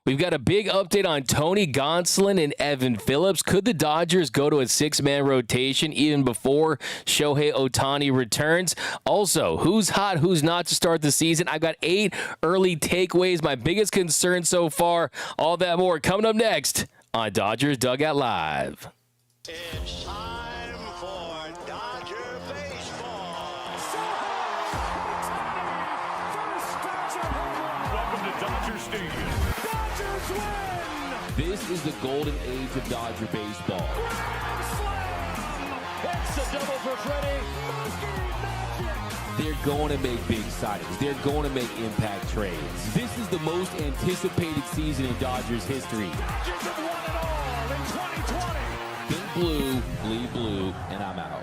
We've got a big update on Tony Gonsolin and Evan Phillips. Could the Dodgers go to a six-man rotation even before Shohei Otani returns? Also, who's hot, who's not to start the season? I've got 8 early takeaways, my biggest concern so far. All that more coming up next on Dodgers Dugout Live. It's time for Dodger baseball. Welcome to Dodger Stadium. Dodgers win! This is the golden age of Dodger baseball. Grand slam! It's a double for Freddie. They're going to make big signings. They're going to make impact trades. This is the most anticipated season in Dodgers history. Dodgers have won it all in 2020. Pink blue, bleed blue, and I'm out.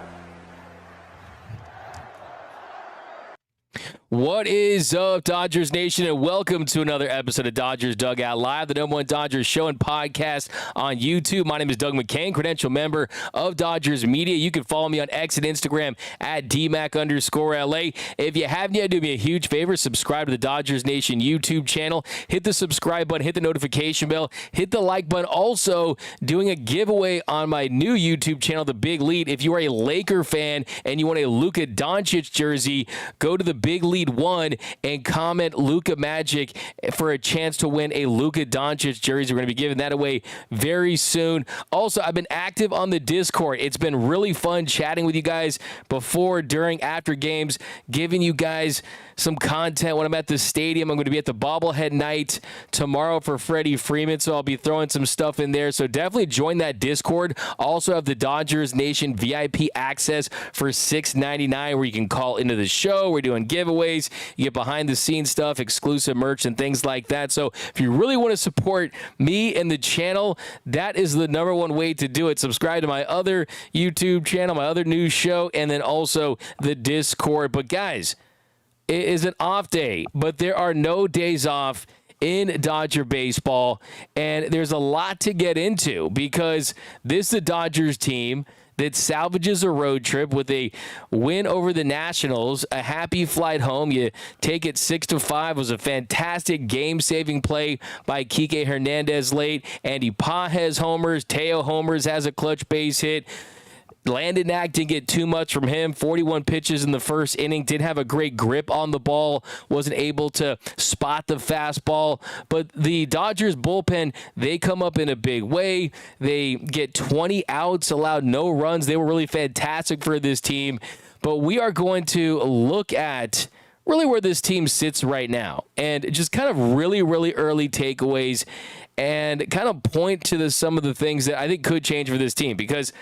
What is up, Dodgers Nation, and welcome to another episode of Dodgers Dugout Live, the #1 Dodgers show and podcast on YouTube. My name is Doug McKain, credential member of Dodgers Media. You can follow me on X and Instagram at DMac_LA. If you haven't yet, do me a huge favor, subscribe to the Dodgers Nation YouTube channel. Hit the subscribe button, hit the notification bell, hit the like button. Also, doing a giveaway on my new YouTube channel, The Big Lead. If you are a Laker fan and you want a Luka Doncic jersey, go to The Big Lead 1 and comment Luka Magic for a chance to win a Luka Doncic jersey. We're going to be giving that away very soon. Also, I've been active on the Discord. It's been really fun chatting with you guys before, during, after games, giving you guys some content when I'm at the stadium. I'm going to be at the bobblehead night tomorrow for Freddie Freeman, so I'll be throwing some stuff in there. So definitely join that Discord. Also have the Dodgers Nation VIP access for $6.99 where you can call into the show. We're doing giveaways. You get behind-the-scenes stuff, exclusive merch, and things like that. So if you really want to support me and the channel, that is the #1 way to do it. Subscribe to my other YouTube channel, my other news show, and then also the Discord. But guys, it is an off day, but there are no days off in Dodger baseball, and there's a lot to get into because this is the Dodgers team that salvages a road trip with a win over the Nationals, a happy flight home. You take it 6-5. Was a fantastic game-saving play by Kike Hernandez late. Andy Pages homers. Teo homers, has a clutch base hit. Landon Knack didn't get too much from him. 41 pitches in the first inning. Did have a great grip on the ball. Wasn't able to spot the fastball. But the Dodgers bullpen, they come up in a big way. They get 20 outs, allowed no runs. They were really fantastic for this team. But we are going to look at really where this team sits right now and just kind of really, really early takeaways and kind of point to some of the things that I think could change for this team, because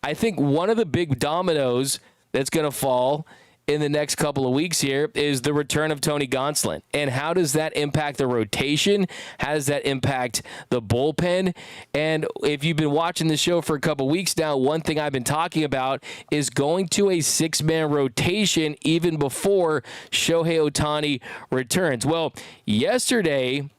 I think one of the big dominoes that's going to fall in the next couple of weeks here is the return of Tony Gonsolin. And how does that impact the rotation? How does that impact the bullpen? And if you've been watching the show for a couple of weeks now, one thing I've been talking about is going to a 6-man rotation even before Shohei Otani returns. Well, yesterday,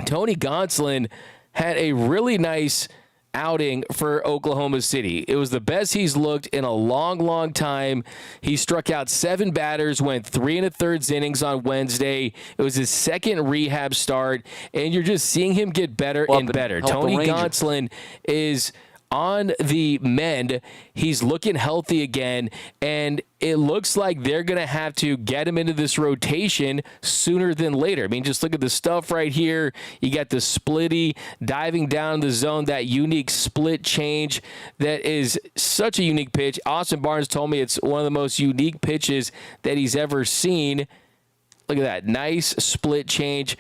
Tony Gonsolin had a really nice outing for Oklahoma City. It was the best he's looked in a long, long time. He struck out 7 batters, went 3 1/3 innings on Wednesday. It was his second rehab start, and you're just seeing him get better and better. Tony Gonsolin is on the mend. He's looking healthy again, and it looks like they're going to have to get him into this rotation sooner than later. I mean, just look at the stuff right here. You got the splitty diving down the zone, that unique split change that is such a unique pitch. Austin Barnes told me it's one of the most unique pitches that he's ever seen. Look at that. Nice split change.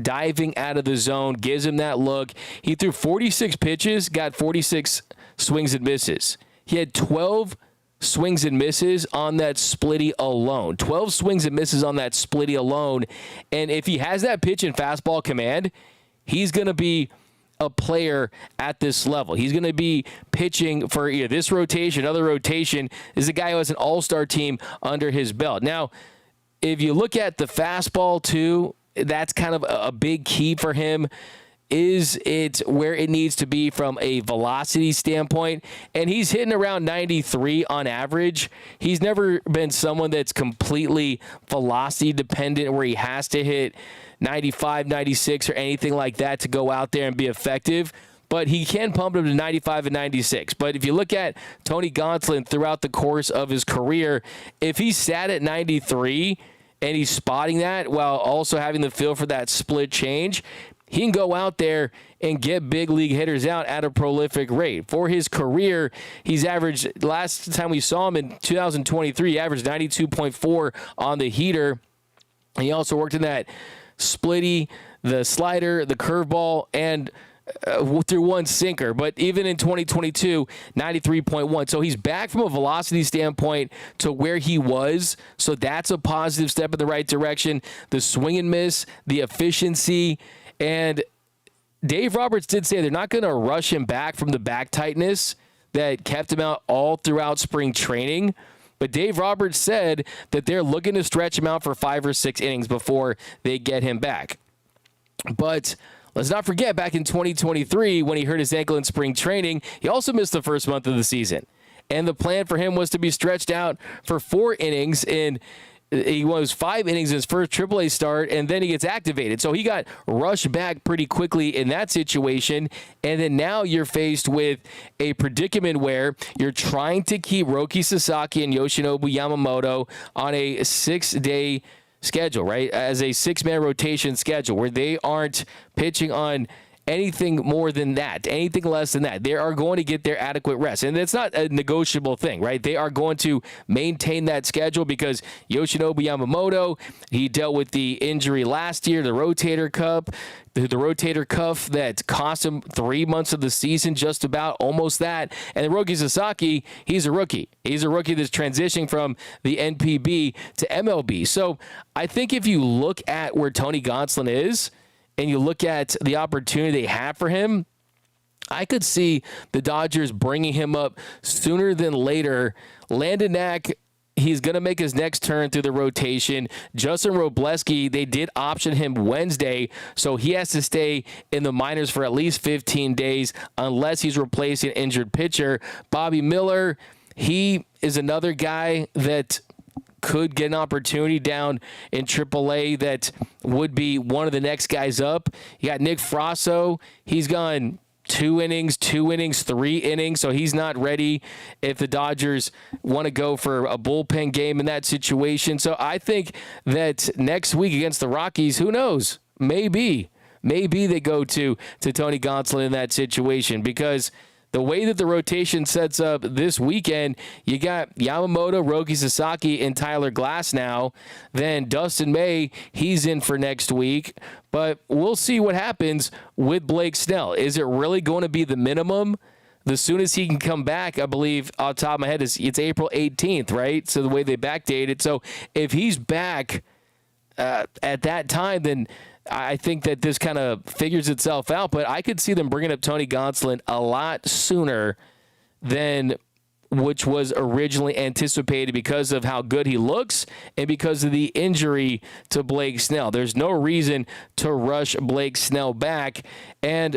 Diving out of the zone, gives him that look. He threw 46 pitches, got 46 swings and misses. He had 12 swings and misses on that splitty alone. 12 swings and misses on that splitty alone. And if he has that pitch and fastball command, he's going to be a player at this level. He's going to be pitching for either this rotation, another rotation. This is a guy who has an all-star team under his belt. Now, if you look at the fastball too, that's kind of a big key for him. Is it where it needs to be from a velocity standpoint? And he's hitting around 93 on average. He's never been someone that's completely velocity dependent where he has to hit 95, 96 or anything like that to go out there and be effective. But he can pump him to 95 and 96. But if you look at Tony Gonsolin throughout the course of his career, if he sat at 93 and he's spotting that while also having the feel for that split change, he can go out there and get big league hitters out at a prolific rate. For his career, he's averaged, last time we saw him in 2023, he averaged 92.4 on the heater. He also worked in that splitty, the slider, the curveball, and through one sinker. But even in 2022, 93.1. So he's back from a velocity standpoint to where he was. So that's a positive step in the right direction. The swing and miss, the efficiency. And Dave Roberts did say they're not going to rush him back from the back tightness that kept him out all throughout spring training. But Dave Roberts said that they're looking to stretch him out for 5 or 6 innings before they get him back. But let's not forget, back in 2023, when he hurt his ankle in spring training, he also missed the first month of the season. And the plan for him was to be stretched out for 4 innings in he was 5 innings in his first AAA start, and then he gets activated. So he got rushed back pretty quickly in that situation. And then now you're faced with a predicament where you're trying to keep Roki Sasaki and Yoshinobu Yamamoto on a 6-day schedule, right? As a 6-man rotation schedule where they aren't pitching on anything more than that, anything less than that. They are going to get their adequate rest. And it's not a negotiable thing, right? They are going to maintain that schedule because Yoshinobu Yamamoto, he dealt with the injury last year, the rotator cuff that cost him 3 months of the season, just about, almost that. And then Roki Sasaki, he's a rookie. He's a rookie that's transitioning from the NPB to MLB. So I think if you look at where Tony Gonsolin is, and you look at the opportunity they have for him, I could see the Dodgers bringing him up sooner than later. Landon Knack, he's going to make his next turn through the rotation. Justin Robleski, they did option him Wednesday, so he has to stay in the minors for at least 15 days unless he's replacing an injured pitcher. Bobby Miller, he is another guy that could get an opportunity down in AAA that would be one of the next guys up. You got Nick Frasso. He's gone 2 innings, 3 innings, so he's not ready if the Dodgers want to go for a bullpen game in that situation. So I think that next week against the Rockies, who knows? Maybe they go to Tony Gonsolin in that situation, because the way that the rotation sets up this weekend, you got Yamamoto, Roki Sasaki, and Tyler Glass now. Then Dustin May, he's in for next week. But we'll see what happens with Blake Snell. Is it really going to be the minimum? The soonest he can come back, I believe, off the top of my head, it's April 18th, right? So the way they backdated. So if he's back at that time, then I think that this kind of figures itself out, but I could see them bringing up Tony Gonsolin a lot sooner than which was originally anticipated because of how good he looks and because of the injury to Blake Snell. There's no reason to rush Blake Snell back. And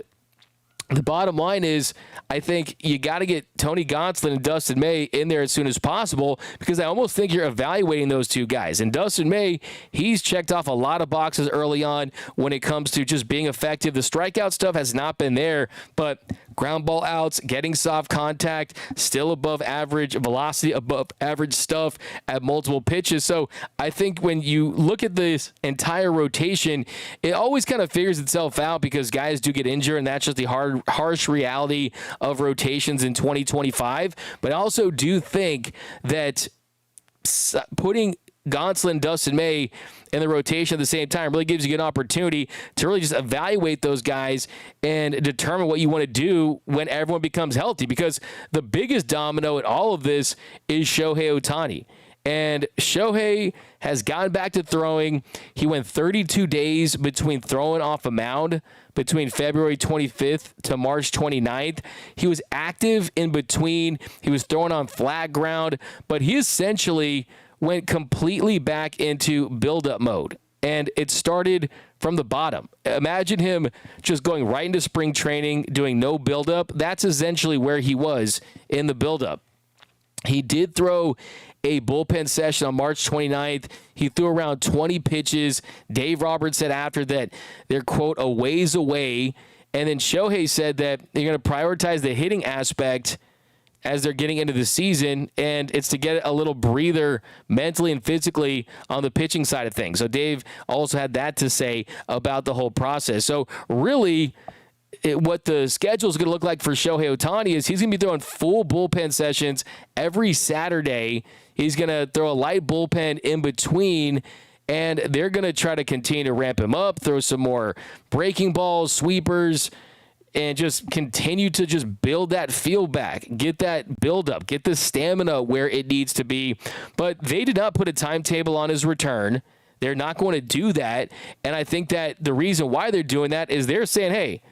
the bottom line is, I think you got to get Tony Gonsolin and Dustin May in there as soon as possible, because I almost think you're evaluating those two guys. And Dustin May, he's checked off a lot of boxes early on when it comes to just being effective. The strikeout stuff has not been there, but ground ball outs, getting soft contact, still above average, velocity above average stuff at multiple pitches. So I think when you look at this entire rotation, it always kind of figures itself out because guys do get injured, and that's just the harsh reality of rotations in 2025. But I also do think that putting Gonsolin, Dustin May in the rotation at the same time really gives you an opportunity to really just evaluate those guys and determine what you want to do when everyone becomes healthy, because the biggest domino in all of this is Shohei Otani. And Shohei has gotten back to throwing. He went 32 days between throwing off a mound between February 25th to March 29th. He was active in between. He was throwing on flat ground, but he essentially went completely back into build-up mode. And it started from the bottom. Imagine him just going right into spring training, doing no buildup. That's essentially where he was in the buildup. He did throw a bullpen session on March 29th. He threw around 20 pitches. Dave Roberts said after that they're, quote, a ways away. And then Shohei said that they're going to prioritize the hitting aspect as they're getting into the season, and it's to get a little breather mentally and physically on the pitching side of things. So Dave also had that to say about the whole process. So really, what the schedule is going to look like for Shohei Otani is he's going to be throwing full bullpen sessions every Saturday. He's going to throw a light bullpen in between, and they're going to try to continue to ramp him up, throw some more breaking balls, sweepers, and just continue to just build that feel back, get that build up, get the stamina where it needs to be. But they did not put a timetable on his return. They're not going to do that. And I think that the reason why they're doing that is they're saying, hey,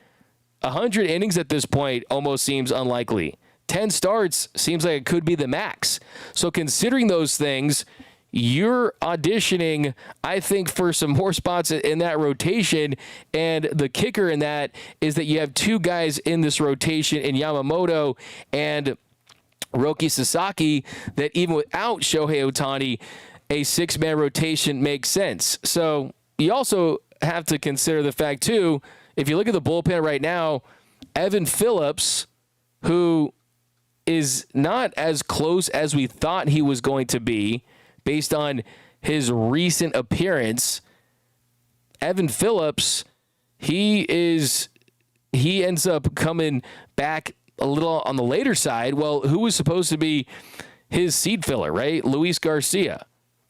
100 innings at this point almost seems unlikely. 10 starts seems like it could be the max. So considering those things, you're auditioning, I think, for some more spots in that rotation. And the kicker in that is that you have two guys in this rotation in Yamamoto and Roki Sasaki that even without Shohei Otani, a six-man rotation makes sense. So you also have to consider the fact, too, if you look at the bullpen right now, Evan Phillips, who is not as close as we thought he was going to be, based on his recent appearance, Evan Phillips, he ends up coming back a little on the later side. Well, who was supposed to be his seed filler, right? Luis Garcia,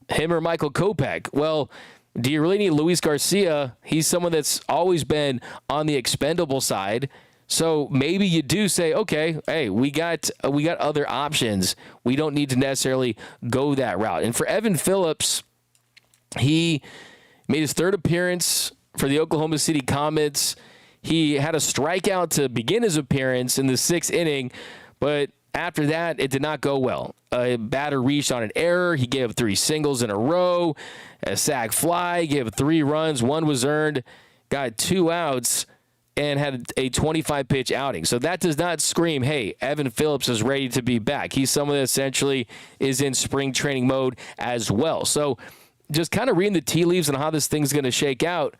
him or Michael Kopech. Well, do you really need Luis Garcia? He's someone that's always been on the expendable side. So maybe you do say, okay, hey, we got other options. We don't need to necessarily go that route. And for Evan Phillips, he made his third appearance for the Oklahoma City Comets. He had a strikeout to begin his appearance in the sixth inning, but after that, it did not go well. A batter reached on an error. He gave up 3 singles in a row, a sac fly, gave up 3 runs. 1 was earned, got 2 outs, and had a 25-pitch outing. So that does not scream, hey, Evan Phillips is ready to be back. He's someone that essentially is in spring training mode as well. So just kind of reading the tea leaves on how this thing's going to shake out,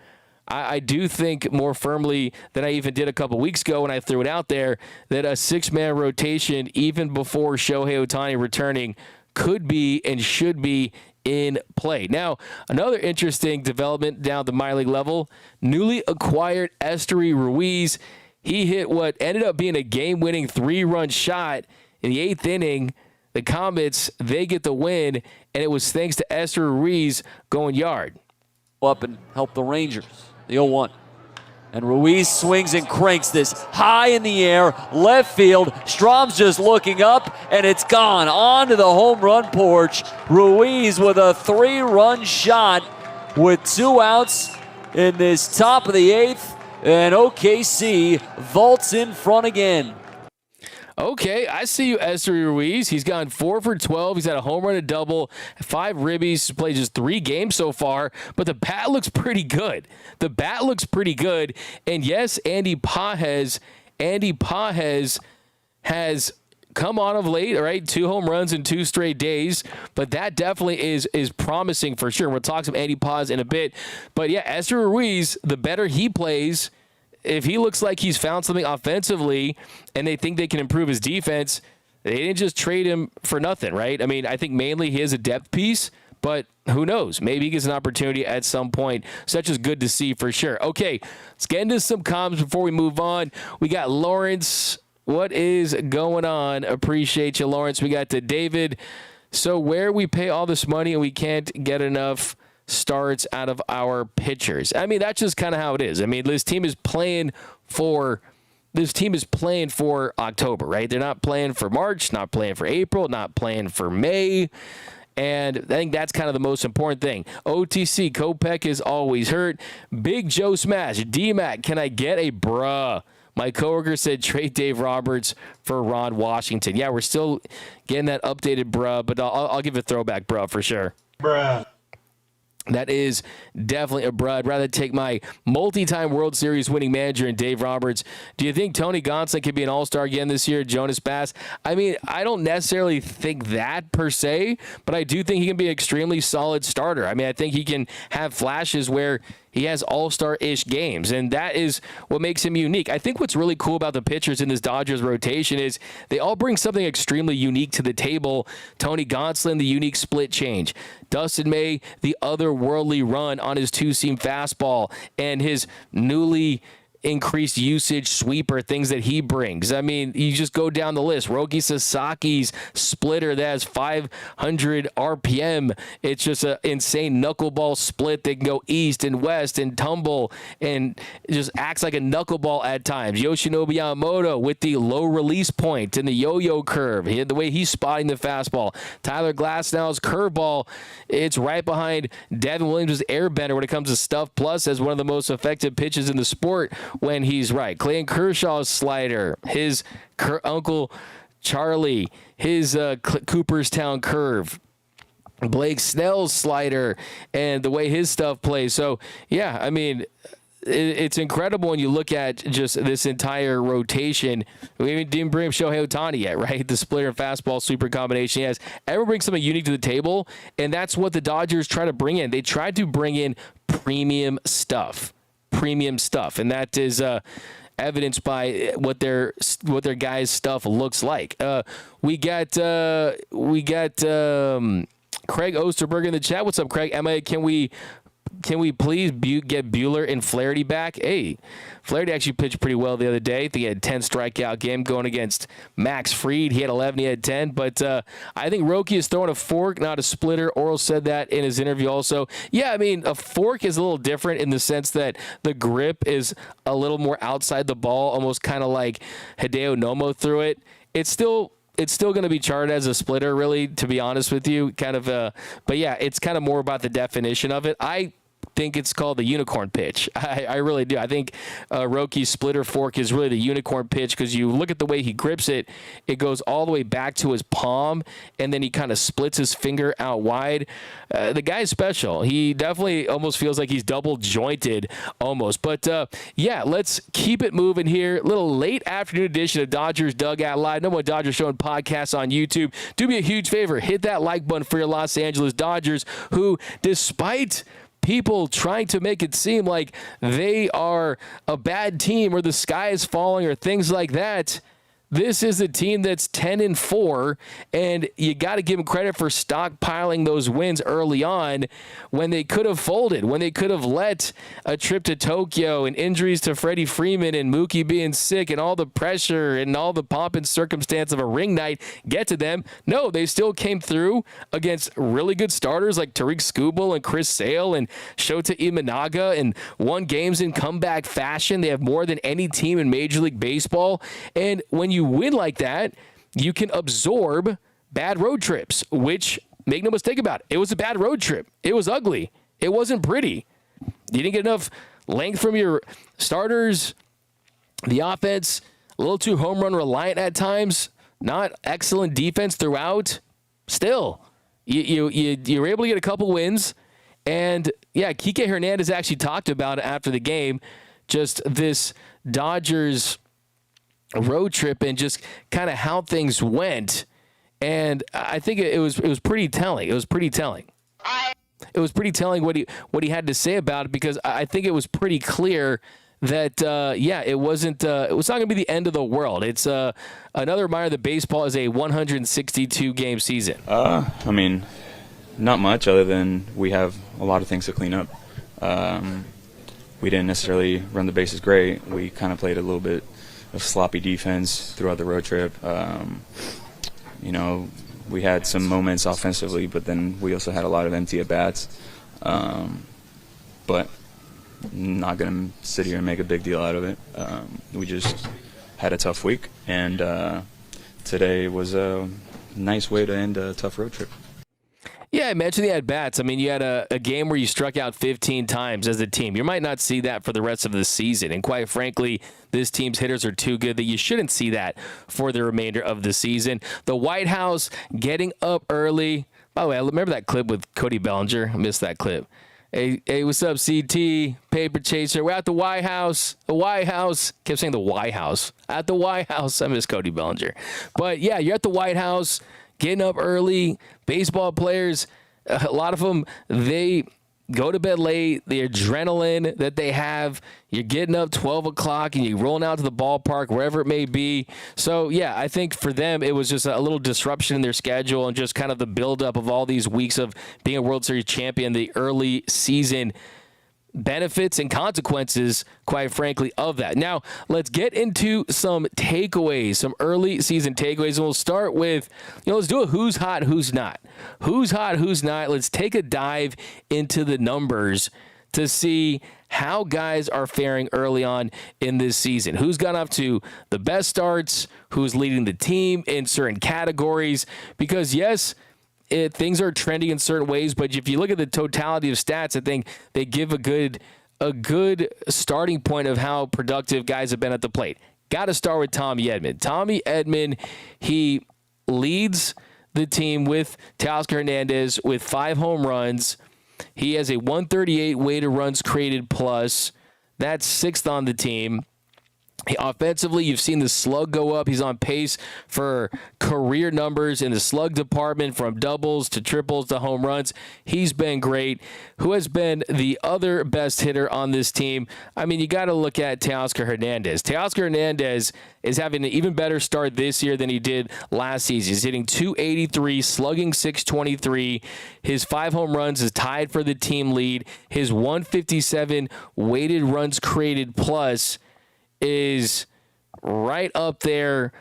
I do think more firmly than I even did a couple weeks ago when I threw it out there that a 6-man rotation, even before Shohei Otani returning, could be and should be in play. Now, another interesting development down at the minor league level, newly acquired Esteury Ruiz. He hit what ended up being a game-winning 3-run shot in the 8th inning. The Comets, they get the win, and it was thanks to Esteury Ruiz going yard. Up and help the Rangers, the 0-1. And Ruiz swings and cranks this high in the air, left field. Strom's just looking up, and it's gone onto the home run porch. Ruiz with a 3-run shot with 2 outs in this top of the 8th, and OKC vaults in front again. Okay, I see you, Esteury Ruiz. He's gone 4 for 12. He's had a home run, a double, 5 ribbies. He's played just 3 games so far, but the bat looks pretty good. And yes, Andy Pages has come on of late, all right? 2 home runs in 2 straight days, but that definitely is promising for sure. We'll talk some Andy Pages in a bit. But yeah, Esteury Ruiz, the better he plays, if he looks like he's found something offensively and they think they can improve his defense, they didn't just trade him for nothing, right? I mean, I think mainly he is a depth piece, but who knows? Maybe he gets an opportunity at some point. Such is good to see for sure. Okay, let's get into some comms before we move on. We got Lawrence. What is going on? Appreciate you, Lawrence. We got to David. So where we pay all this money and we can't get enough starts out of our pitchers. I mean, that's just kind of how it is. I mean, this team is playing for October, right? They're not playing for March, not playing for April, not playing for May. And I think that's kind of the most important thing. OTC, Kopech is always hurt. Big Joe Smash, D-Mac, can I get a bruh? My coworker said trade Dave Roberts for Ron Washington. Yeah, we're still getting that updated bruh, but I'll give a throwback bruh for sure. Bruh. That is definitely a brud. I'd rather take my multi-time World Series winning manager and Dave Roberts. Do you think Tony Gonsolin could be an all-star again this year? Jonas Bass? I mean, I don't necessarily think that per se, but I do think he can be an extremely solid starter. I mean, I think he can have flashes where he has all-star-ish games, and that is what makes him unique. I think what's really cool about the pitchers in this Dodgers rotation is they all bring something extremely unique to the table. Tony Gonsolin, the unique split change. Dustin May, the otherworldly run on his two-seam fastball, and his newly increased usage sweeper, things that he brings. I mean, you just go down the list. Roki Sasaki's splitter that has 500 RPM. It's just an insane knuckleball split that can go east and west and tumble and just acts like a knuckleball at times. Yoshinobu Yamamoto with the low release point and the yo-yo curve. The way he's spotting the fastball. Tyler Glasnow's curveball, it's right behind Devin Williams' airbender when it comes to stuff plus as one of the most effective pitches in the sport when he's right. Clayton Kershaw's slider, his Uncle Charlie, his Cooperstown curve, Blake Snell's slider, and the way his stuff plays. So, yeah, I mean, it's incredible when you look at just this entire rotation. We didn't bring up Shohei Otani yet, right? The splitter and fastball super combination. Yes, everyone brings something unique to the table, and that's what the Dodgers try to bring in. They tried to bring in premium stuff, and that is evidenced by what their guys' stuff looks like. We got Craig Osterberg in the chat. What's up, Craig? Emma, can we please get Buehler and Flaherty back? Hey, Flaherty actually pitched pretty well the other day. I think he had a 10 strikeout game going against Max Fried. He had 11, he had 10. But I think Roki is throwing a fork, not a splitter. Oral said that in his interview also. Yeah, I mean, a fork is a little different in the sense that the grip is a little more outside the ball, almost kind of like Hideo Nomo threw it. It's still going to be charted as a splitter, really, to be honest with you. But yeah, it's kind of more about the definition of it. I think it's called the unicorn pitch. I really do. I think Roki's splitter fork is really the unicorn pitch because you look at the way he grips it, it goes all the way back to his palm, and then he kind of splits his finger out wide. The guy's special. He definitely almost feels like he's double jointed almost. But yeah, let's keep it moving here. Little late afternoon edition of Dodgers Dugout Live. No more Dodgers Show and podcasts on YouTube. Do me a huge favor. Hit that like button for your Los Angeles Dodgers, who, despite people trying to make it seem like they are a bad team or the sky is falling or things like that, this is a team that's 10-4, and you got to give them credit for stockpiling those wins early on when they could have folded, when they could have let a trip to Tokyo and injuries to Freddie Freeman and Mookie being sick and all the pressure and all the pomp and circumstance of a ring night get to them. No, they still came through against really good starters like Tariq Skubal and Chris Sale and Shota Imanaga and won games in comeback fashion. They have more than any team in Major League Baseball. And when you win like that, you can absorb bad road trips, which, make no mistake about it, it was a bad road trip. It was ugly. It wasn't pretty. You didn't get enough length from your starters. The offense, a little too home run reliant at times. Not excellent defense throughout. Still, you were able to get a couple wins. And, yeah, Kike Hernandez actually talked about it after the game, just this Dodgers road trip and just kind of how things went. And I think it was pretty telling. It was pretty telling. It was pretty telling what he had to say about it, because I think it was pretty clear that it wasn't it was not going to be the end of the world. It's another reminder that baseball is a 162 game season. I mean, not much other than we have a lot of things to clean up. We didn't necessarily run the bases great. We kind of played a little bit of sloppy defense throughout the road trip. We had some moments offensively, but then we also had a lot of empty at-bats. But not going to sit here and make a big deal out of it. We just had a tough week, and today was a nice way to end a tough road trip. Yeah, I mentioned the at-bats. I mean, you had a game where you struck out 15 times as a team. You might not see that for the rest of the season. And quite frankly, this team's hitters are too good that you shouldn't see that for the remainder of the season. The White House getting up early. By the way, I remember that clip with Cody Bellinger. I missed that clip. Hey, what's up, CT? Paper chaser. We're at the White House. The White House. Kept saying the White House. At the White House. I miss Cody Bellinger. But, yeah, you're at the White House, getting up early. Baseball players, a lot of them, they go to bed late. The adrenaline that they have, you're getting up 12 o'clock and you're rolling out to the ballpark, wherever it may be. So, yeah, I think for them it was just a little disruption in their schedule and just kind of the buildup of all these weeks of being a World Series champion, the early season benefits and consequences, quite frankly, of that. Now, let's get into some takeaways, some early season takeaways, and we'll start with, let's do a who's hot, who's not. Who's hot, who's not. Let's take a dive into the numbers to see how guys are faring early on in this season. Who's gone off to the best starts, who's leading the team in certain categories, because yes, things are trending in certain ways, but if you look at the totality of stats, I think they give a good starting point of how productive guys have been at the plate. Got to start with Tommy Edman. Tommy Edman, he leads the team with Teoscar Hernandez with 5 home runs. He has a 138 weighted runs created plus. That's 6th on the team. Offensively, you've seen the slug go up. He's on pace for career numbers in the slug department, from doubles to triples to home runs. He's been great. Who has been the other best hitter on this team? I mean, you got to look at Teoscar Hernandez. Teoscar Hernandez is having an even better start this year than he did last season. He's hitting .283, slugging .623. His 5 home runs is tied for the team lead. His 157 weighted runs created plus is right up there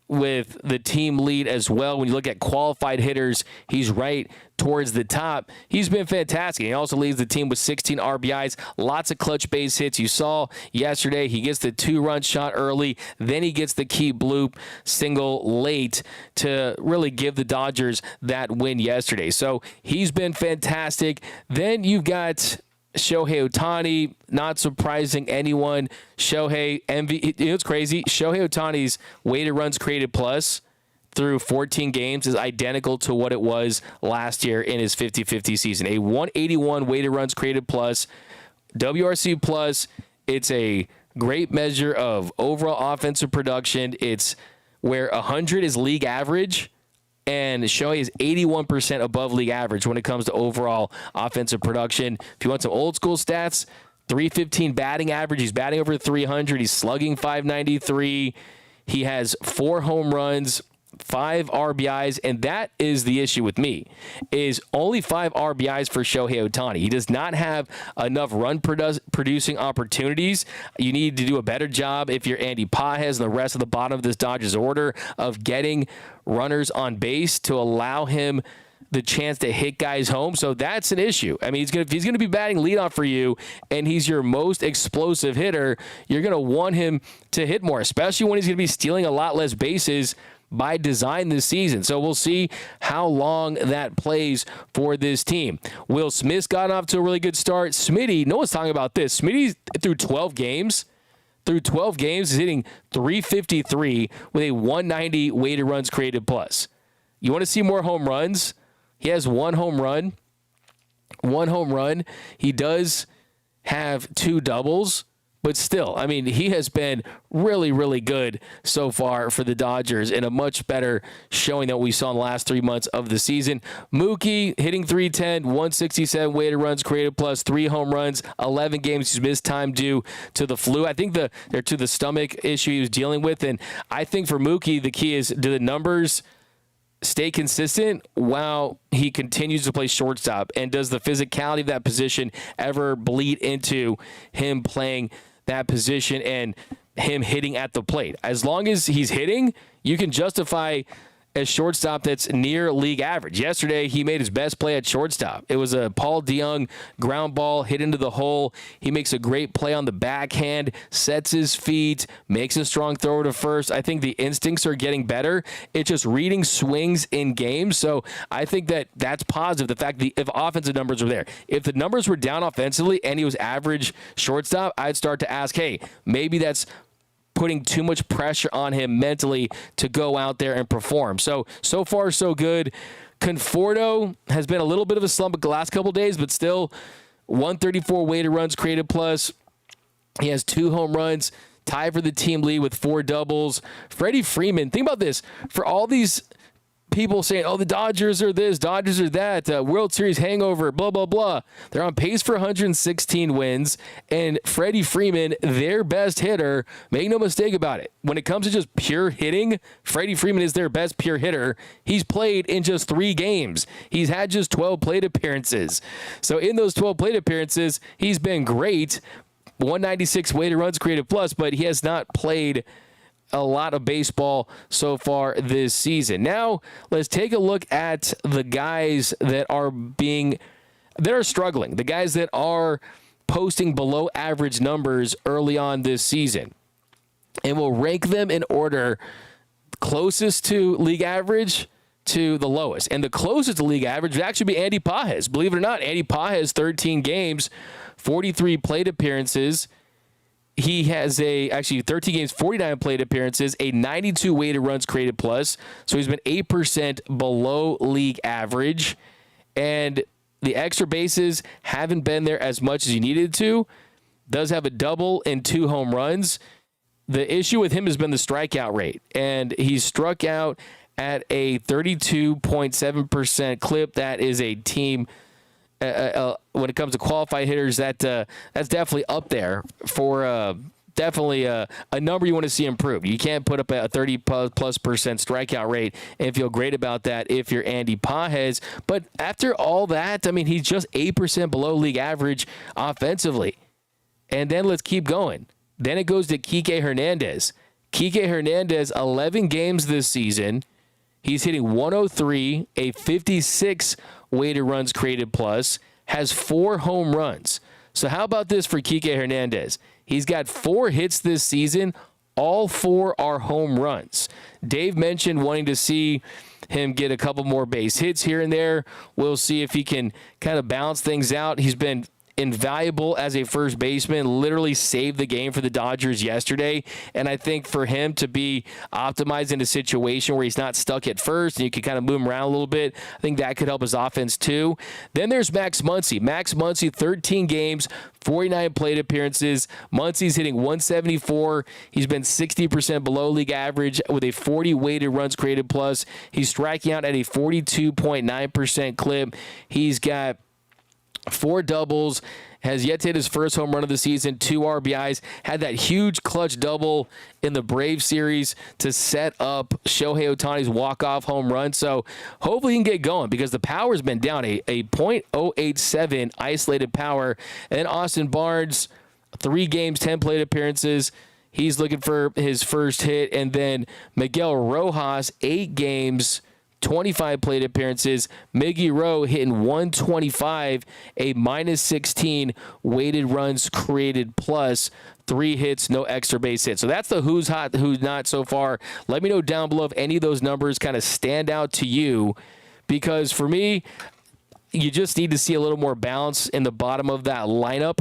with the team lead as well. When you look at qualified hitters, he's right towards the top. He's been fantastic. He also leads the team with 16 RBIs, lots of clutch base hits. You saw yesterday he gets the 2-run shot early, then he gets the key bloop single late to really give the Dodgers that win yesterday. So he's been fantastic. Then you've got Shohei Otani, not surprising anyone. Shohei, it's crazy. Shohei Otani's weighted runs created plus through 14 games is identical to what it was last year in his 50-50 season. A 181 weighted runs created plus, WRC plus. It's a great measure of overall offensive production. It's where 100 is league average, and Shohei is 81% above league average when it comes to overall offensive production. If you want some old school stats, 315 batting average. He's batting over 300. He's slugging .593. He has 4 home runs, 5 RBIs, and that is the issue with me, is only 5 RBIs for Shohei Otani. He does not have enough run producing opportunities. You need to do a better job if you're Andy Pages and the rest of the bottom of this Dodgers order of getting runners on base to allow him the chance to hit guys home. So that's an issue. I mean, he's going to be batting leadoff for you, and he's your most explosive hitter. You're going to want him to hit more, especially when he's going to be stealing a lot less bases by design this season. So we'll see how long that plays for this team. Will Smith's gotten off to a really good start. Smitty, no one's talking about this. Smitty, through 12 games, is hitting .353 with a 190 weighted runs created plus. You want to see more home runs? He has 1 home run. He does have 2 doubles. But still, I mean, he has been really, really good so far for the Dodgers, and a much better showing that we saw in the last 3 months of the season. Mookie hitting .310, 167 weighted runs created plus, 3 home runs, 11 games he's missed time due to the flu. I think they're to the stomach issue he was dealing with, and I think for Mookie, the key is, do the numbers stay consistent while he continues to play shortstop, and does the physicality of that position ever bleed into him playing that position and him hitting at the plate? As long as he's hitting, you can justify a shortstop that's near league average. Yesterday, he made his best play at shortstop. It was a Paul DeYoung ground ball hit into the hole. He makes a great play on the backhand, sets his feet, makes a strong throw to first. I think the instincts are getting better. It's just reading swings in games. So I think that's positive. The fact that if offensive numbers were there, if the numbers were down offensively and he was average shortstop, I'd start to ask, hey, maybe that's putting too much pressure on him mentally to go out there and perform. So far, so good. Conforto has been a little bit of a slump the last couple days, but still 134 weighted runs created plus. He has 2 home runs, tied for the team lead with 4 doubles. Freddie Freeman, think about this. For all these people saying, oh, the Dodgers are this, Dodgers are that, World Series hangover, blah, blah, blah. They're on pace for 116 wins, and Freddie Freeman, their best hitter, make no mistake about it. When it comes to just pure hitting, Freddie Freeman is their best pure hitter. He's played in just 3 games. He's had just 12 plate appearances. So in those 12 plate appearances, he's been great. 196 weighted runs created plus, but he has not played a lot of baseball so far this season. Now, let's take a look at the guys that are struggling, the guys that are posting below average numbers early on this season. And we'll rank them in order closest to league average to the lowest. And the closest to league average would actually be Andy Pages. Believe it or not, Andy Pages, 13 games, 43 plate appearances. He has 13 games, 49 plate appearances, a 92 weighted runs created plus. So he's been 8% below league average. And the extra bases haven't been there as much as he needed to. Does have a double and 2 home runs. The issue with him has been the strikeout rate. And he's struck out at a 32.7% clip. That is a team when it comes to qualified hitters, that's definitely up there for definitely a number you want to see improved. You can't put up a 30+% strikeout rate and feel great about that if you're Andy Pages. But after all that, I mean, he's just 8% below league average offensively. And then let's keep going. Then it goes to Kike Hernandez. Kike Hernandez, 11 games this season. He's hitting 103, a 56 weighted runs created plus, has 4 home runs. So how about this for Kike Hernandez? He's got 4 hits this season. All 4 are home runs. Dave mentioned wanting to see him get a couple more base hits here and there. We'll see if he can kind of balance things out. He's been invaluable as a first baseman, literally saved the game for the Dodgers yesterday. And I think for him to be optimized in a situation where he's not stuck at first and you can kind of move him around a little bit, I think that could help his offense too. Then there's Max Muncy. Max Muncy, 13 games, 49 plate appearances. Muncy's hitting 174. He's been 60% below league average with a 40 weighted runs created plus. He's striking out at a 42.9% clip. He's got 4 doubles, has yet to hit his first home run of the season, 2 RBIs, had that huge clutch double in the Braves series to set up Shohei Otani's walk-off home run. So hopefully he can get going because the power's been down, a .087 isolated power. And then Austin Barnes, 3 games, 10 plate appearances. He's looking for his first hit. And then Miguel Rojas, 8 games, 25 plate appearances. Miggy Rowe hitting 125, a -16 weighted runs created plus, 3 hits, no extra base hits. So that's the who's hot, who's not so far. Let me know down below if any of those numbers kind of stand out to you, because for me, you just need to see a little more balance in the bottom of that lineup.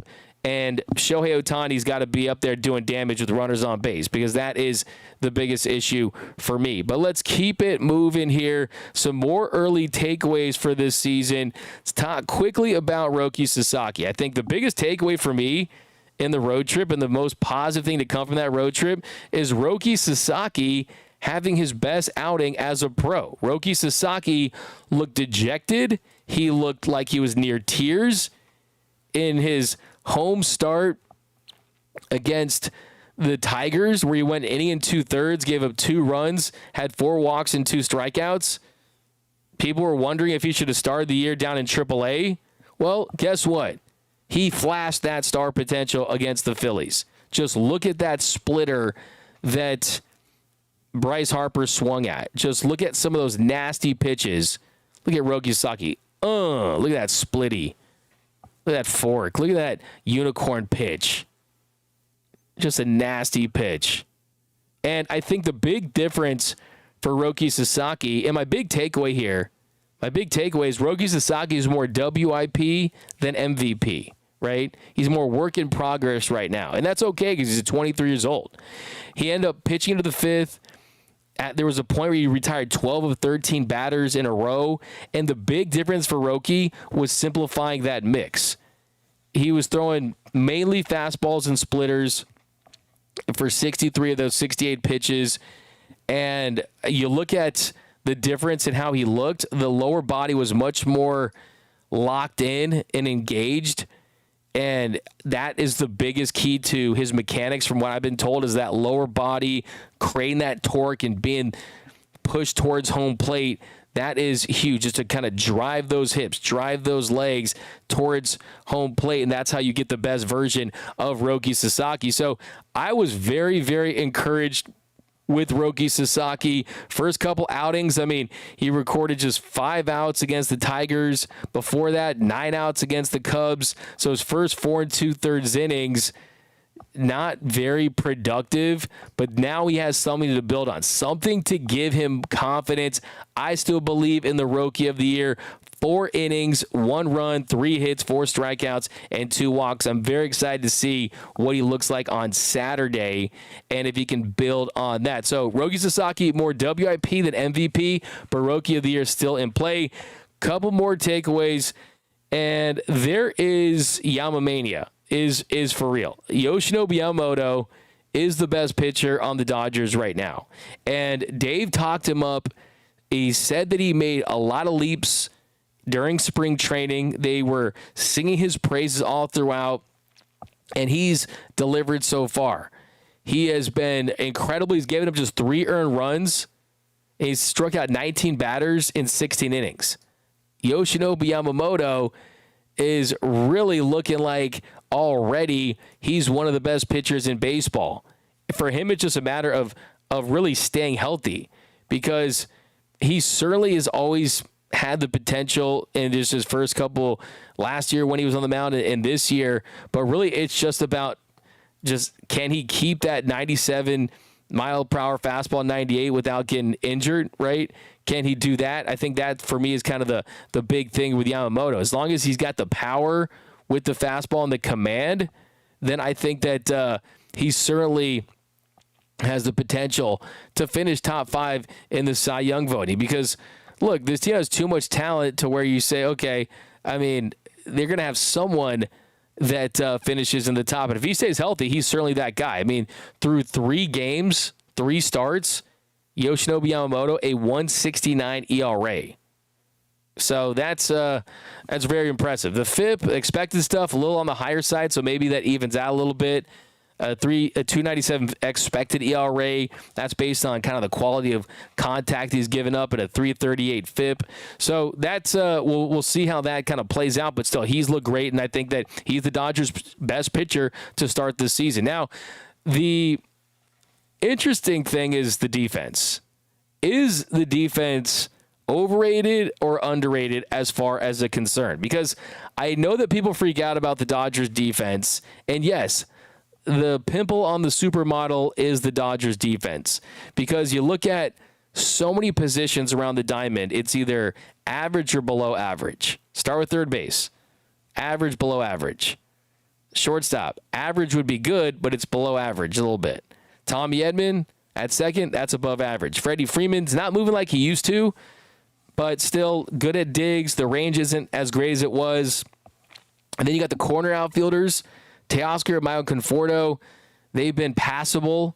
And Shohei Otani's got to be up there doing damage with runners on base because that is the biggest issue for me. But let's keep it moving here. Some more early takeaways for this season. Let's talk quickly about Roki Sasaki. I think the biggest takeaway for me in the road trip and the most positive thing to come from that road trip is Roki Sasaki having his best outing as a pro. Roki Sasaki looked dejected. He looked like he was near tears in his home start against the Tigers, where he went inning and 2/3, gave up 2 runs, had 4 walks and 2 strikeouts. People were wondering if he should have started the year down in AAA. Well, guess what? He flashed that star potential against the Phillies. Just look at that splitter that Bryce Harper swung at. Just look at some of those nasty pitches. Look at Roki Sasaki. Look at that splitty. Look at that fork. Look at that unicorn pitch. Just a nasty pitch. And I think the big difference for Roki Sasaki, and my big takeaway here, is Roki Sasaki is more WIP than MVP, right? He's more work in progress right now. And that's okay because he's 23 years old. He ended up pitching to the 5th. There was a point where he retired 12 of 13 batters in a row, and the big difference for Roki was simplifying that mix. he was throwing mainly fastballs and splitters for 63 of those 68 pitches. And you look at the difference in how he looked, the lower body was much more locked in and engaged. And that is the biggest key to his mechanics, from what I've been told, is that lower body, creating that torque and being pushed towards home plate. That is huge, just to kind of drive those hips, drive those legs towards home plate, and that's how you get the best version of Roki Sasaki. So I was very, very encouraged with Roki Sasaki. First couple outings, I mean, he recorded just 5 outs against the Tigers. Before that, 9 outs against the Cubs. So his first 4 2/3 innings, not very productive, but now he has something to build on, something to give him confidence. I still believe in the Rookie of the Year. 4 innings, 1 run, 3 hits, 4 strikeouts, and 2 walks. I'm very excited to see what he looks like on Saturday and if he can build on that. So Roki Sasaki, more WIP than MVP, but Rookie of the Year still in play. Couple more takeaways, and there is Yamamania. Is for real. Yoshinobu Yamamoto is the best pitcher on the Dodgers right now. And Dave talked him up. He said that he made a lot of leaps during spring training. They were singing his praises all throughout, and he's delivered so far. He has been incredible. He's given up just 3 earned runs. He's struck out 19 batters in 16 innings. Yoshinobu Yamamoto is really looking like already he's one of the best pitchers in baseball. For him, it's just a matter of really staying healthy, because he certainly has always had the potential in just his first couple last year when he was on the mound and this year. But really, it's just about can he keep that 97 mile per hour fastball, 98, without getting injured, right? Can he do that? I think that, for me, is kind of the big thing with Yamamoto. As long as he's got the power with the fastball and the command, then I think that he certainly has the potential to finish top 5 in the Cy Young voting. Because, look, this team has too much talent to where you say, okay, I mean, they're going to have someone that finishes in the top. And if he stays healthy, he's certainly that guy. I mean, through 3 games, 3 starts, Yoshinobu Yamamoto, a 1.69 ERA. So that's very impressive. The FIP, expected stuff, a little on the higher side, so maybe that evens out a little bit. A 2.97 expected ERA. That's based on kind of the quality of contact he's given up, at a 3.38 FIP. So that's we'll see how that kind of plays out. But still, he's looked great, and I think that he's the Dodgers' best pitcher to start this season. Now, the interesting thing is the defense. Is the defense overrated or underrated as far as a concern? Because I know that people freak out about the Dodgers defense, and yes, the pimple on the supermodel is the Dodgers defense, because you look at so many positions around the diamond, it's either average or below average. Start with third base. Average, below average. Shortstop. Average would be good, but it's below average a little bit. Tommy Edman at second, that's above average. Freddie Freeman's not moving like he used to, but still good at digs. The range isn't as great as it was. And then you got the corner outfielders, Teoscar and Mayo Conforto. They've been passable,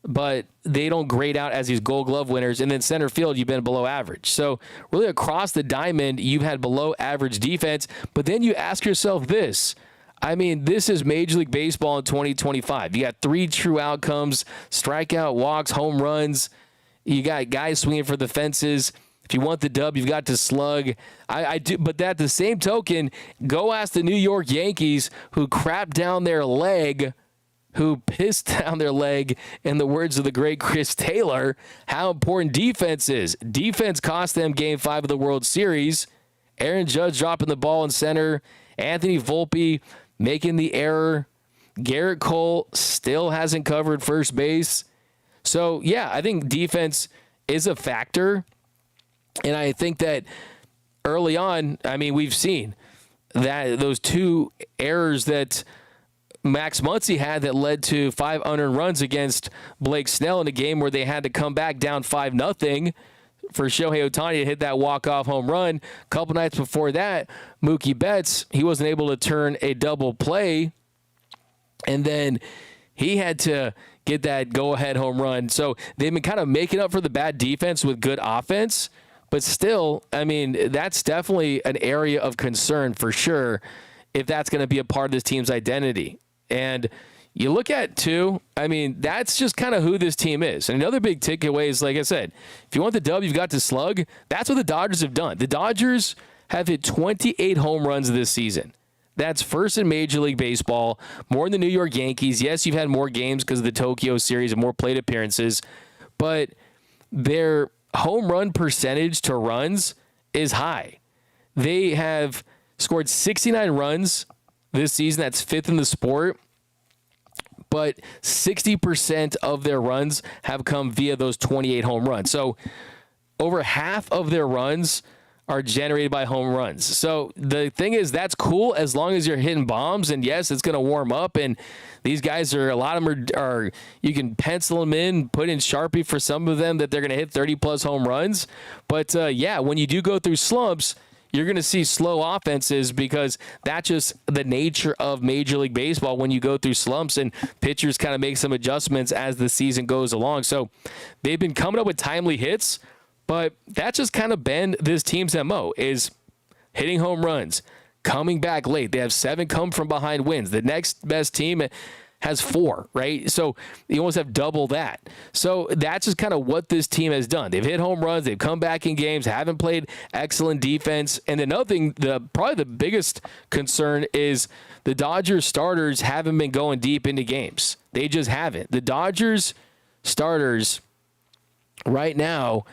but they don't grade out as these Gold Glove winners. And then center field, you've been below average. So really across the diamond, you've had below average defense. But then you ask yourself this. I mean, this is Major League Baseball in 2025. You got 3 true outcomes: strikeout, walks, home runs. You got guys swinging for the fences. If you want the dub, you've got to slug. I do, but at the same token, go ask the New York Yankees, who crapped down their leg, who pissed down their leg, in the words of the great Chris Taylor, how important defense is. Defense cost them Game 5 of the World Series. Aaron Judge dropping the ball in center. Anthony Volpe making the error. Garrett Cole still hasn't covered first base. So, yeah, I think defense is a factor. And I think that early on, I mean, we've seen that those 2 errors that Max Muncy had that led to 5 unearned runs against Blake Snell in a game where they had to come back down 5-0. for Shohei Otani to hit that walk-off home run. A couple nights before that, Mookie Betts, he wasn't able to turn a double play, and then he had to get that go-ahead home run. So they've been kind of making up for the bad defense with good offense, but still, I mean, that's definitely an area of concern for sure if that's going to be a part of this team's identity. And you look at, too, I mean, that's just kind of who this team is. And another big takeaway is, like I said, if you want the dub, you've got to slug. That's what the Dodgers have done. The Dodgers have hit 28 home runs this season. That's first in Major League Baseball, more than the New York Yankees. Yes, you've had more games because of the Tokyo series and more plate appearances, but their home run percentage to runs is high. They have scored 69 runs this season. That's fifth in the sport. But 60% of their runs have come via those 28 home runs. So over half of their runs are generated by home runs. So the thing is, that's cool as long as you're hitting bombs. And yes, it's going to warm up. And these guys are, a lot of them are you can pencil them in, put in Sharpie for some of them that they're going to hit 30 plus home runs. But yeah, when you do go through slumps, you're going to see slow offenses because that's just the nature of Major League Baseball when you go through slumps, and pitchers kind of make some adjustments as the season goes along. So they've been coming up with timely hits, but that's just kind of been this team's MO, is hitting home runs, coming back late. They have 7 come from behind wins. The next best team has 4, right? So you almost have double that. So that's just kind of what this team has done. They've hit home runs. They've come back in games, haven't played excellent defense. And another thing, probably the biggest concern is the Dodgers starters haven't been going deep into games. They just haven't. The Dodgers starters right now,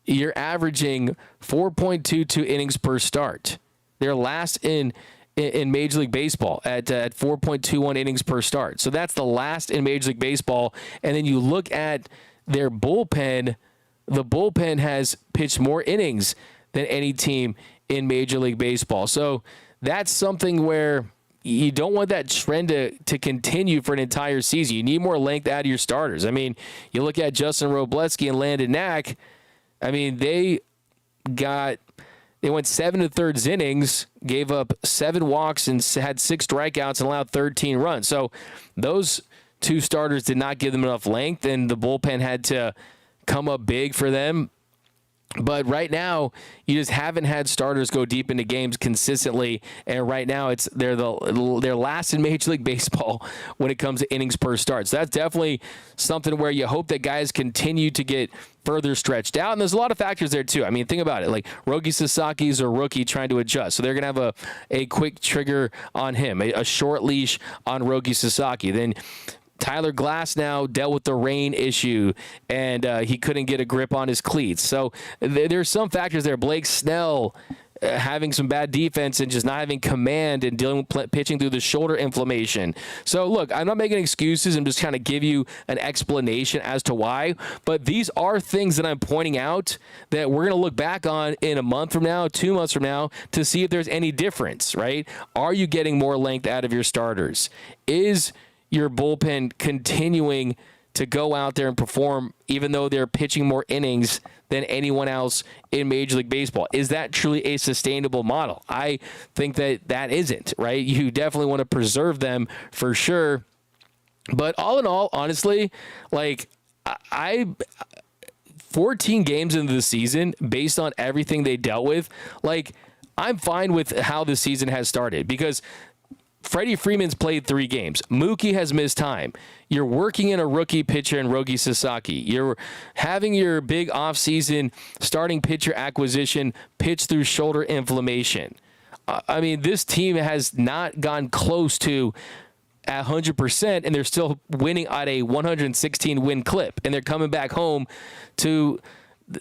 you're averaging 4.22 innings per start. They're last in Major League Baseball at 4.21 innings per start. So that's the last in Major League Baseball. And then you look at their bullpen, the bullpen has pitched more innings than any team in Major League Baseball. So that's something where you don't want that trend to continue for an entire season. You need more length out of your starters. I mean, you look at Justin Robleski and Landon Knack. I mean, they went 7 1/3 innings, gave up 7 walks, and had 6 strikeouts and allowed 13 runs. So those 2 starters did not give them enough length, and the bullpen had to come up big for them. But right now, you just haven't had starters go deep into games consistently, and right now they're last in Major League Baseball when it comes to innings per start. So that's definitely something where you hope that guys continue to get further stretched out, and there's a lot of factors there too. I mean, think about it. Like Roki Sasaki is a rookie trying to adjust, so they're going to have a quick trigger on him, a short leash on Roki Sasaki. Then Tyler Glass now dealt with the rain issue, and he couldn't get a grip on his cleats. So there's some factors there. Blake Snell having some bad defense and just not having command and dealing with pitching through the shoulder inflammation. So, look, I'm not making excuses. I'm just trying to give you an explanation as to why. But these are things that I'm pointing out that we're going to look back on in a month from now, 2 months from now, to see if there's any difference, right? Are you getting more length out of your starters? Is your bullpen continuing to go out there and perform even though they're pitching more innings than anyone else in Major League Baseball? Is that truly a sustainable model? I think that isn't, right? You definitely want to preserve them for sure. But all in all, honestly, like 14 games into the season, based on everything they dealt with, like I'm fine with how the season has started because Freddie Freeman's played 3 games. Mookie has missed time. You're working in a rookie pitcher in Roki Sasaki. You're having your big offseason starting pitcher acquisition pitch through shoulder inflammation. I mean, this team has not gone close to 100%, and they're still winning at a 116 win clip. And they're coming back home to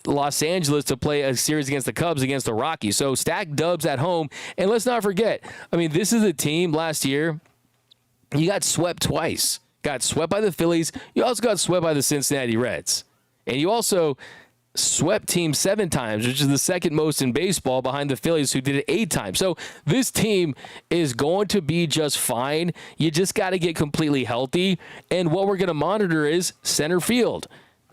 Los Angeles to play a series against the Cubs, against the Rockies. So stack dubs at home. And let's not forget, I mean, this is a team last year, you got swept twice. Got swept by the Phillies. You also got swept by the Cincinnati Reds. And you also swept teams 7 times, which is the second most in baseball behind the Phillies, who did it 8 times. So this team is going to be just fine. You just got to get completely healthy. And what we're going to monitor is center field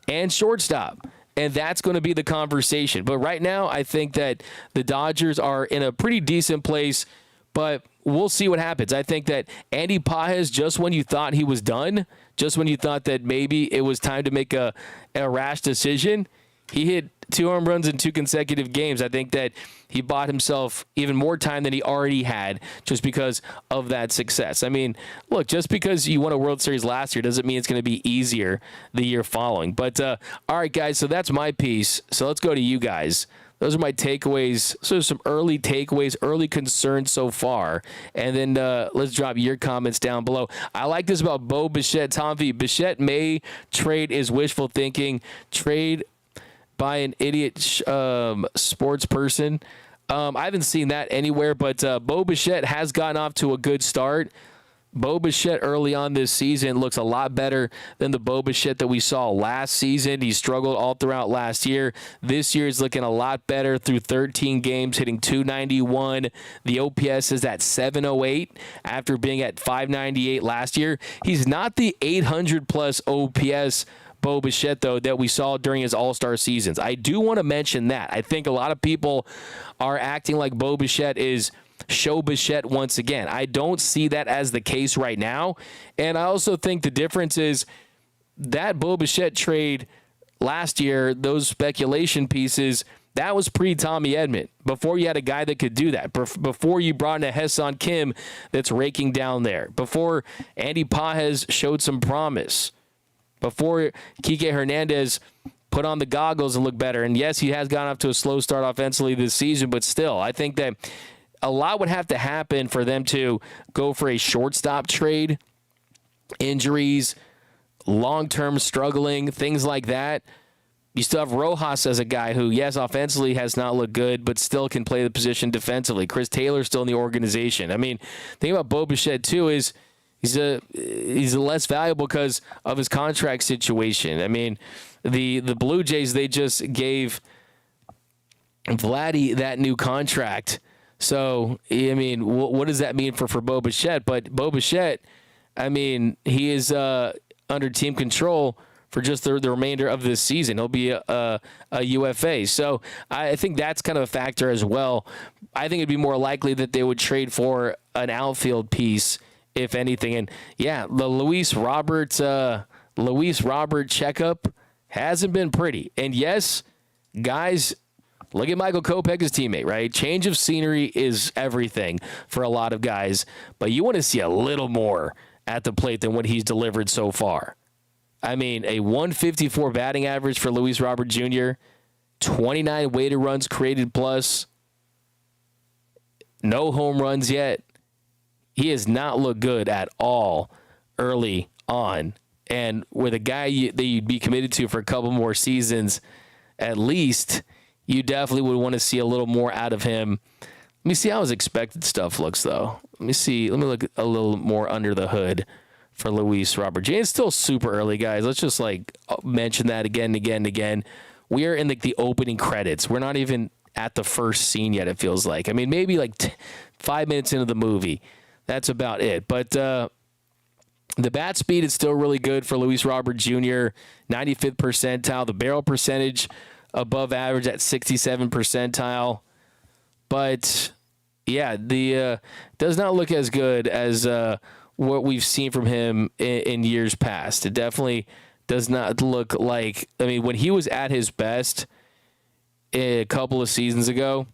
and shortstop. And that's going to be the conversation. But right now, I think that the Dodgers are in a pretty decent place, but we'll see what happens. I think that Andy Pages, just when you thought he was done, just when you thought that maybe it was time to make a rash decision, he hit 2 home runs in 2 consecutive games. I think that he bought himself even more time than he already had just because of that success. I mean, look, just because you won a World Series last year doesn't mean it's going to be easier the year following. But, all right, guys, so that's my piece. So let's go to you guys. Those are my takeaways. So some early takeaways, early concerns so far. And then let's drop your comments down below. I like this about Bo Bichette. Tom V. Bichette may trade is wishful thinking. Trade by an idiot sports person. I haven't seen that anywhere, but Bo Bichette has gotten off to a good start. Bo Bichette early on this season looks a lot better than the Bo Bichette that we saw last season. He struggled all throughout last year. This year is looking a lot better through 13 games, hitting .291. The OPS is at .708 after being at .598 last year. He's not the 800-plus OPS Bo Bichette, though, that we saw during his All-Star seasons. I do want to mention that. I think a lot of people are acting like Bo Bichette is Show Bichette once again. I don't see that as the case right now. And I also think the difference is that Bo Bichette trade last year, those speculation pieces, that was pre-Tommy Edman, before you had a guy that could do that, before you brought in a Hesson Kim that's raking down there, before Andy Pages showed some promise, before Kike Hernandez put on the goggles and looked better. And yes, he has gone off to a slow start offensively this season, but still, I think that a lot would have to happen for them to go for a shortstop trade. Injuries, long-term struggling, things like that. You still have Rojas as a guy who, yes, offensively has not looked good, but still can play the position defensively. Chris Taylor's still in the organization. I mean, the thing about Bo Bichette, too, is he's less valuable because of his contract situation. I mean, the Blue Jays, they just gave Vladdy that new contract. So, I mean, what does that mean for Bo Bichette? But Bo Bichette, I mean, he is under team control for just the remainder of this season. He'll be a UFA. So I think that's kind of a factor as well. I think it'd be more likely that they would trade for an outfield piece, if anything. And, yeah, the Luis Robert checkup hasn't been pretty. And, yes, guys, look at Michael Kopech's teammate, right? Change of scenery is everything for a lot of guys, but you want to see a little more at the plate than what he's delivered so far. I mean, a 154 batting average for Luis Robert Jr., 29 weighted runs created plus, no home runs yet. He has not looked good at all early on. And with a guy that you'd be committed to for a couple more seasons at least, you definitely would want to see a little more out of him. Let me see how his expected stuff looks, though. Let me look a little more under the hood for Luis Robert Jr. It's still super early, guys. Let's just mention that again and again and again. We are in the opening credits. We're not even at the first scene yet, it feels like. I mean, maybe 5 minutes into the movie. That's about it. But the bat speed is still really good for Luis Robert Jr., 95th percentile. The barrel percentage above average at 67 percentile. But, yeah, does not look as good as what we've seen from him in years past. It definitely does not look like, I mean, when he was at his best a couple of seasons ago,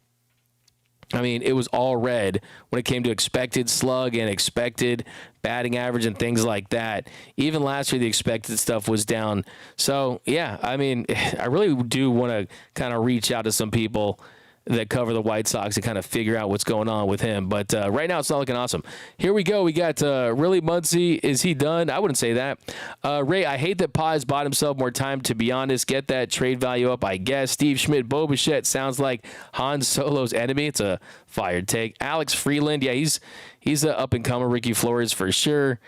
I mean, it was all red when it came to expected slug and expected batting average and things like that. Even last year, the expected stuff was down. So, yeah, I mean, I really do want to kind of reach out to some people that cover the White Sox and kind of figure out what's going on with him. But right now, it's not looking awesome. Here we go. We got really Muncie. Is he done? I wouldn't say that. Ray, I hate that Paz bought himself more time, to be honest. Get that trade value up, I guess. Steve Schmidt, Bo Bichette sounds like Han Solo's enemy. It's a fired take. Alex Freeland, yeah, he's an up-and-comer. Ricky Flores for sure.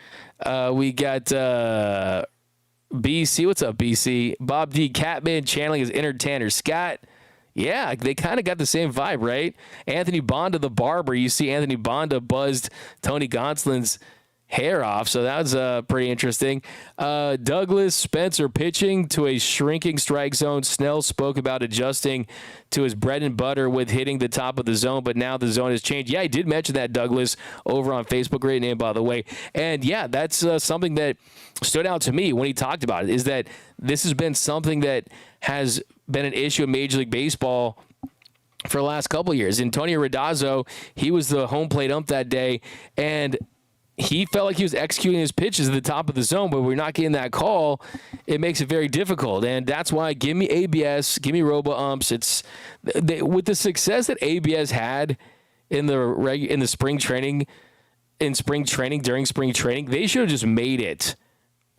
We got BC. What's up, BC? Bob D. Catman channeling his inner Tanner Scott. Yeah, they kind of got the same vibe, right? Anthony Bonda, the barber. You see Anthony Bonda buzzed Tony Gonsolin's hair off. So that was pretty interesting. Douglas Spencer pitching to a shrinking strike zone. Snell spoke about adjusting to his bread and butter with hitting the top of the zone, but now the zone has changed. Yeah, I did mention that, Douglas, over on Facebook. Great name, by the way. And yeah, that's something that stood out to me when he talked about it, is that this has been something that has been an issue in Major League Baseball for the last couple of years. Antonio Randazzo, he was the home plate ump that day, and he felt like he was executing his pitches at the top of the zone, but we're not getting that call. It makes it very difficult, and that's why give me ABS, give me robo-umps. It's with the success that ABS had in the spring training, during spring training, they should have just made it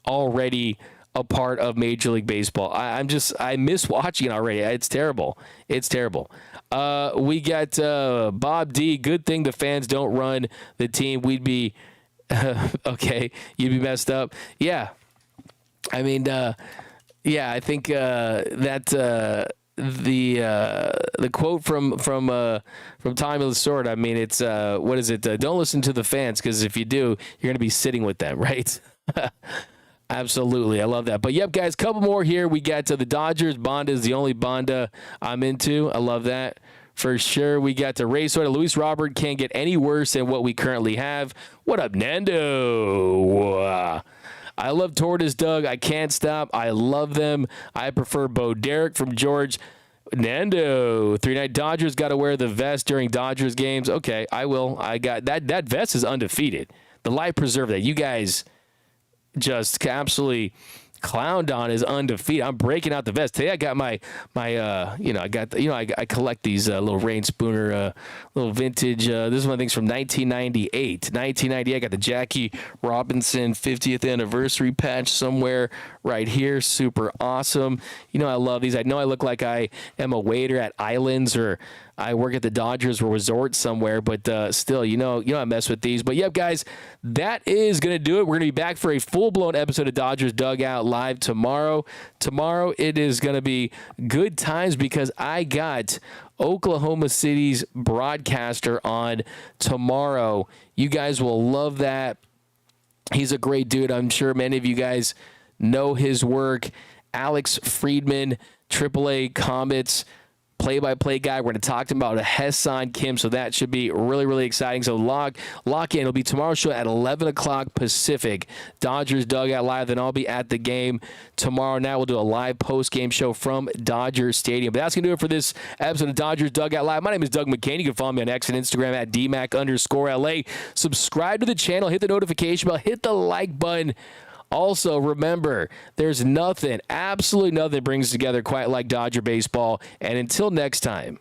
already a part of Major League Baseball. I miss watching it already. It's terrible. It's terrible. We got Bob D. Good thing the fans don't run the team. We'd be okay. You'd be messed up. Yeah. I mean, I think that the quote from Tommy Lasorda, I mean, it's what is it? Don't listen to the fans, because if you do, you're going to be sitting with them, right? Absolutely. I love that. But, yep, guys, couple more here. We got the Dodgers. Bonda is the only Bonda I'm into. I love that for sure. We got to Ray Soda. Luis Robert can't get any worse than what we currently have. What up, Nando? I love Tortoise Doug. I can't stop. I love them. I prefer Bo Derek from George. Nando, 3-night Dodgers got to wear the vest during Dodgers games. Okay, I will. I got that. That vest is undefeated. The life preserver that you guys just absolutely clowned on is undefeated. I'm breaking out the vest today. I got my I collect these little Rain Spooner little vintage. This is one of the things from 1998. 1998. I got the Jackie Robinson 50th anniversary patch somewhere right here. Super awesome. You know I love these. I know I look like I am a waiter at Islands, or I work at the Dodgers resort somewhere, but still, you know I mess with these. But yep, guys, that is going to do it. We're going to be back for a full-blown episode of Dodgers Dugout live tomorrow. Tomorrow it is going to be good times, because I got Oklahoma City's broadcaster on tomorrow. You guys will love that. He's a great dude. I'm sure many of you guys know his work. Alex Friedman, AAA Comets play-by-play guy. We're going to talk to him about Hassan Kim, so that should be really, really exciting. So lock in. It'll be tomorrow's show at 11 o'clock Pacific. Dodgers Dugout Live. Then I'll be at the game tomorrow night. We'll do a live post-game show from Dodger Stadium. But that's going to do it for this episode of Dodgers Dugout Live. My name is Doug McKain. You can follow me on X and Instagram at DMAC_LA. Subscribe to the channel. Hit the notification bell. Hit the like button. Also, remember, there's nothing, absolutely nothing that brings together quite like Dodger baseball. And until next time,